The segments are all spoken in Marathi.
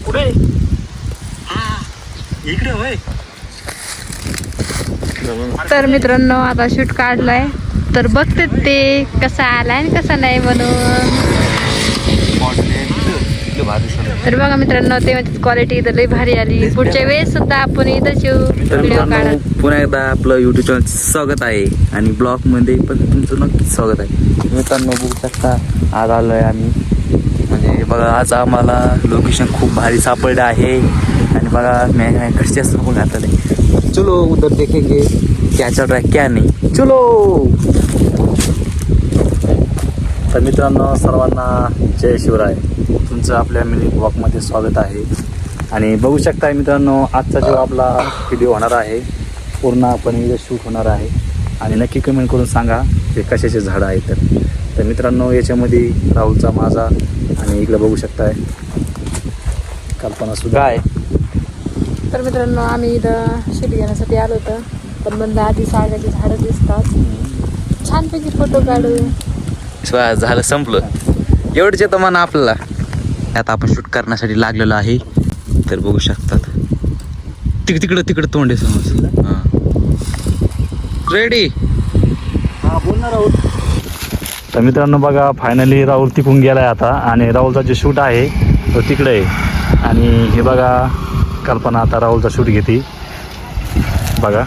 कुठे इकडे होय. तर मित्रांनो आता शूट काढलाय तर बघते ते कसा आलाय आणि कसा नाही म्हणून. तर बघा मित्रांनो ते क्वालिटी इथं लई भारी आली. पुढच्या वेळेस सुद्धा आपण इथंच व्हिडिओ काढा. पुन्हा एकदा आपलं युट्यूब चॅनल स्वागत आहे आणि ब्लॉग मध्ये पण तुमचं नक्कीच स्वागत आहे. मित्रांनो बघू शकता आज आलोय आम्ही. म्हणजे बघा आज आम्हाला लोकेशन खूप भारी सापडलं आहे आणि बघा मैं कशी असं घातलं. चलो उधर देखेंगे क्या चल रहा है क्या नहीं. चलो. तर मित्रांनो सर्वांना जय शिवराय. तुमचं आपल्या मिनी ब्लॉगमध्ये स्वागत आहे. आणि बघू शकता मित्रांनो आजचा जो आपला व्हिडिओ होणार आहे पूर्णपणे इथं शूट होणार आहे. आणि नक्की कमेंट करून सांगा ते कशाचे झाडं आहेत. तर मित्रांनो याच्यामध्ये राहुलचा माझा आणि इकडे बघू शकताय कल्पना सुद्धा आहे. तर मित्रांनो आम्ही इथं शूट घेण्यासाठी आलो होतो पण म्हणलं आधी सागाची झाडं दिसतात छानपैकी फोटो काढू. झालं संपलं एवढंच येतं म्हणा आपल्याला. आता आपण शूट करण्यासाठी लागलेलो आहे. तर बघू शकतात तिकडं तोंड आहे समज. हां रेडी. हा बोल ना राहुल. तर मित्रांनो बघा फायनली राहुल तिकून गेलाय आता आणि राहुलचा जे शूट आहे तो तिकडे आहे. आणि हे बघा कल्पना आता राहुलचा शूट घेते बघा.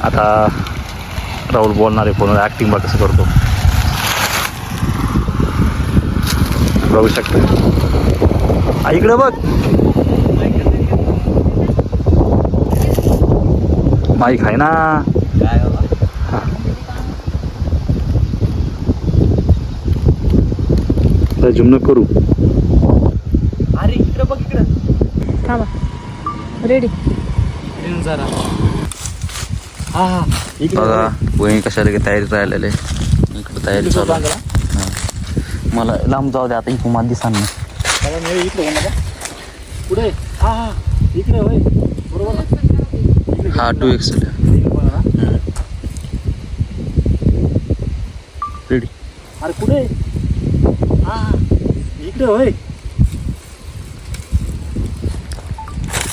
आता राहुल बोलणार आहे फोनवर ॲक्टिंग बघा कसं करतो बघू शकता. इकडे बघ माईक आहे ना. झूम नको करू. अरे इकडे बघ इकडे. थांबा रेडी. जरा हा हा बघा वही कशाला की तयारीत राहिलेले इकडे तयारी चालू आहे. मला लांब जाऊ दे आता इकडे मात दिसा ना. इकडे पुढे हा हा इकडे होय बरोबर. हा 2x रेडी. अरे कुठे हा इकडे होय.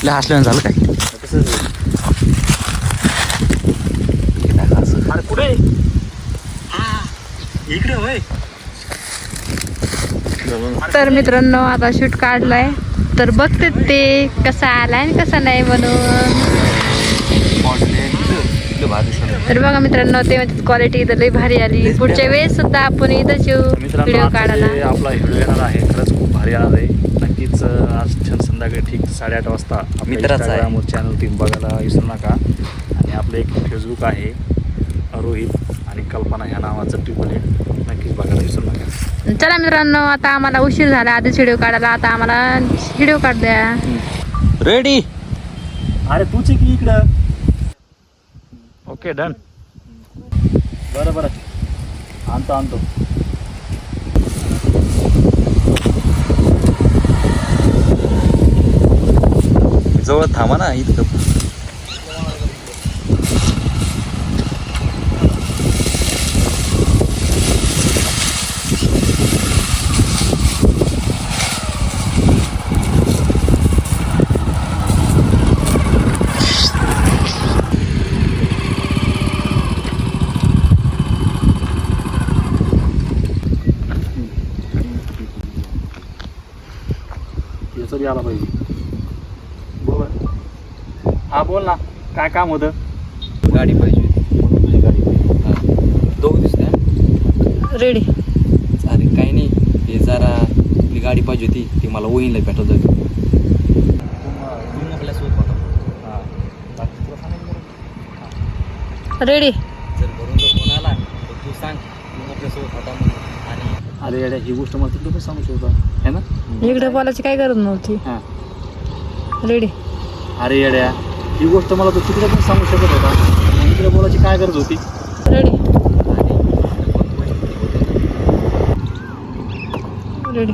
हसल्यानं झालं काय. अरे कुठे हा इकडे होय. तर मित्रांनो आता शूट काढलाय तर बघते ते कसा आलाय आणि कसा नाही म्हणून. तर बघा मित्रांनो ते क्वालिटी इथं लई भारी आली. पुढच्या वेळेस सुद्धा आपण इथंच व्हिडिओ काढायला. आपला व्हिडिओ येणार आहे खरंच खूप भारी येणार आहे. नक्कीच आज संध्याकाळी ठीक 8:30 वाजता मित्राचा चॅनल टीम बघायला विसरू नका. आणि आपलं एक फेसबुक आहे रोहित आणि कल्पना ह्या नावाचं ट्रिपल नक्कीच बघायला विसरू नका. चला मित्रांनो आता आम्हाला उशीर झाला आधीच व्हिडिओ काढायला. आता आम्हाला व्हिडिओ काढ द्या. रेडी. अरे तूच की इकडं. Okay done. बरं बरं आणतो. जवळ थांबा ना इथं. याचं बी आला पाहिजे. बरोबर. हा बोल ना काय काम होतं. गाडी पाहिजे होती. गाडी पाहिजे. दोघं दिसते रेडी. अरे काही नाही हे जरा आपली गाडी पाहिजे होती ती मला वहीनला भेटत होती. रेडी. जर भरून जर फोन आला तर तू सांग तू आपल्यासोबत होता म्हणून. आणि अरे येड्या ही गोष्ट मला तिकडे पण सांगू शकतो है ना. इकडे बोलायची काय गरज नव्हती. हां रेडी. अरे येड्या ही गोष्ट मला तो तिकडे पण सांगू शकत होता. इकडे बोलायची काय गरज होती. रेडी. रेडी.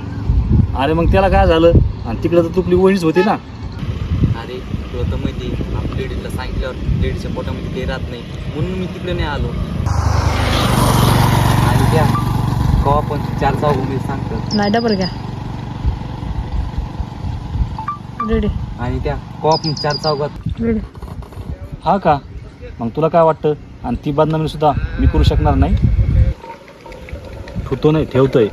अरे मग त्याला काय झालं आणि तिकडे तर तुपली वहीच होती ना. अरे तुला तर माहिती आपण लेडीजला सांगितल्यावर लेडीजच्या पोटामध्ये ते राहत नाही म्हणून मी तिकडे नाही आलो. आणि त्या कवा पण 4 जाऊ मी सांगतो नाही डबल घ्या. रेडी आणि त्या कॉप 4 चौकात. रेडी. हा का? मग तुला काय वाटतं? आणि ती बदनामी सुद्धा मी करू शकणार नाही. ठेवतो नाही, ठेवतोय.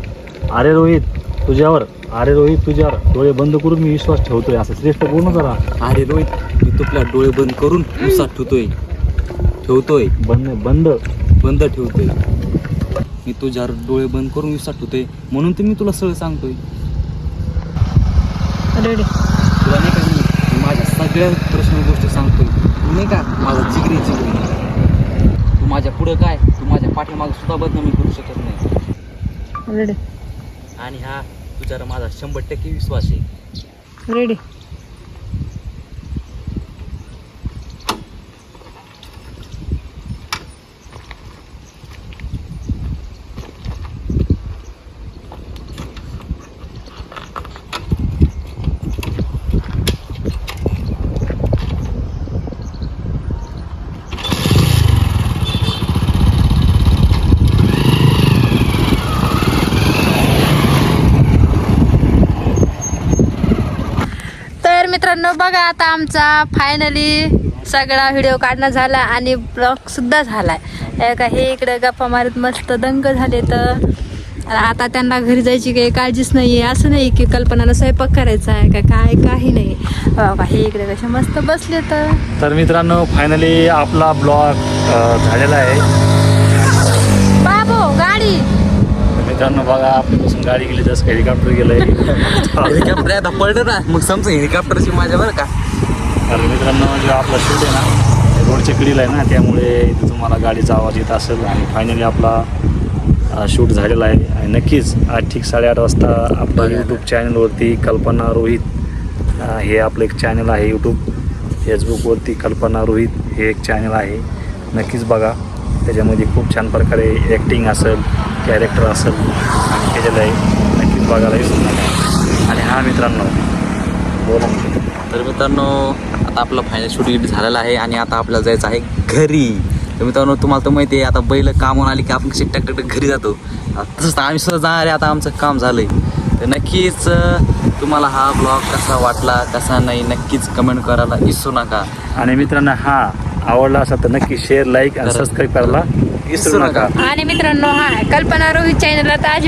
अरे रोहित तुझ्यावर डोळे बंद करून मी विश्वास ठेवतोय. असं श्रेष्ठ बोलणं जरा. अरे रोहित, मी तुला डोळे बंद करून उसात ठेवतोय. बंद ठेवतोय. मी तुझ्यावर डोळे बंद करून विश्वास ठेवतोय, म्हणून तर मी तुला सरळ सांगतोय. रेडी. तुला नाही का मी माझ्या सगळ्या प्रश्न गोष्टी सांगतोय. तू नाही का माझा जिगरी. तू माझ्या पुढं काय, तू माझ्या पाठीमागं सुद्धा बदनामी करू शकत नाही. रेडी. आणि हा तुझ्यावर माझा 100% विश्वास आहे. रेडी. तर मित्रांनो बघा, आता आमचा फायनली सगळा व्हिडिओ काढणं झाला आणि ब्लॉग सुद्धा झालाय. का हे इकडे गप्पा मारत मस्त दंग झाले. तर आता त्यांना घरी जायची काही काळजीच नाही आहे. असं नाही की कल्पनाला स्वयंपाक करायचा आहे का काय, काही नाही. बघा हे इकडे कसे मस्त बसले. तर मित्रांनो फायनली आपला ब्लॉग झालेला आहे. बाबू गाडी. मित्रांनो बघा, आपल्यापासून गाडी गेली, जसं हेलिकॉप्टर गेलंय. हेलिकॉप्टर आता पडलं ना, मग समजा हेलिकॉप्टरची माझ्या बरं का. तर मित्रांनो जो आपला शूट आहे ना, रोडच्या कडीला आहे ना, त्यामुळे इथे तुम्हाला गाडीचा आवाज येत असेल. आणि फायनली आपला शूट झालेला आहे. आणि नक्कीच आज ठीक 8:30 वाजता आपल्या यूट्यूब चॅनलवरती कल्पना रोहित हे आपलं एक चॅनल आहे. यूट्यूब फेसबुकवरती कल्पना रोहित हे एक चॅनल आहे. नक्कीच बघा, त्याच्यामध्ये खूप छान प्रकारे ॲक्टिंग असेल, कॅरेक्टर असेल आणि केलेलं आहे. नक्कीच बघायला विसरू नका. आणि हा मित्रांनो बोला. तर मित्रांनो आता आपलं फायनल शूटिंग झालेलं आहे आणि आता आपल्याला जायचं आहे घरी. तर मित्रांनो तुम्हाला तर माहिती आहे, आता बैल कामून आली की आपण कशी टक घरी जातो, तसंच आम्ही सुद्धा जाणार आहे. आता आमचं काम झालं आहे. तर नक्कीच तुम्हाला हा ब्लॉग कसा वाटला कसा नाही नक्कीच कमेंट करायला विसरू नका. आणि मित्रांनो हा आवडला असेल तर नक्की शेअर, लाईक आणि सबस्क्राईब करायला विसरू नका. आणि मित्रांनो हा कल्पना रोहित चॅनलला तर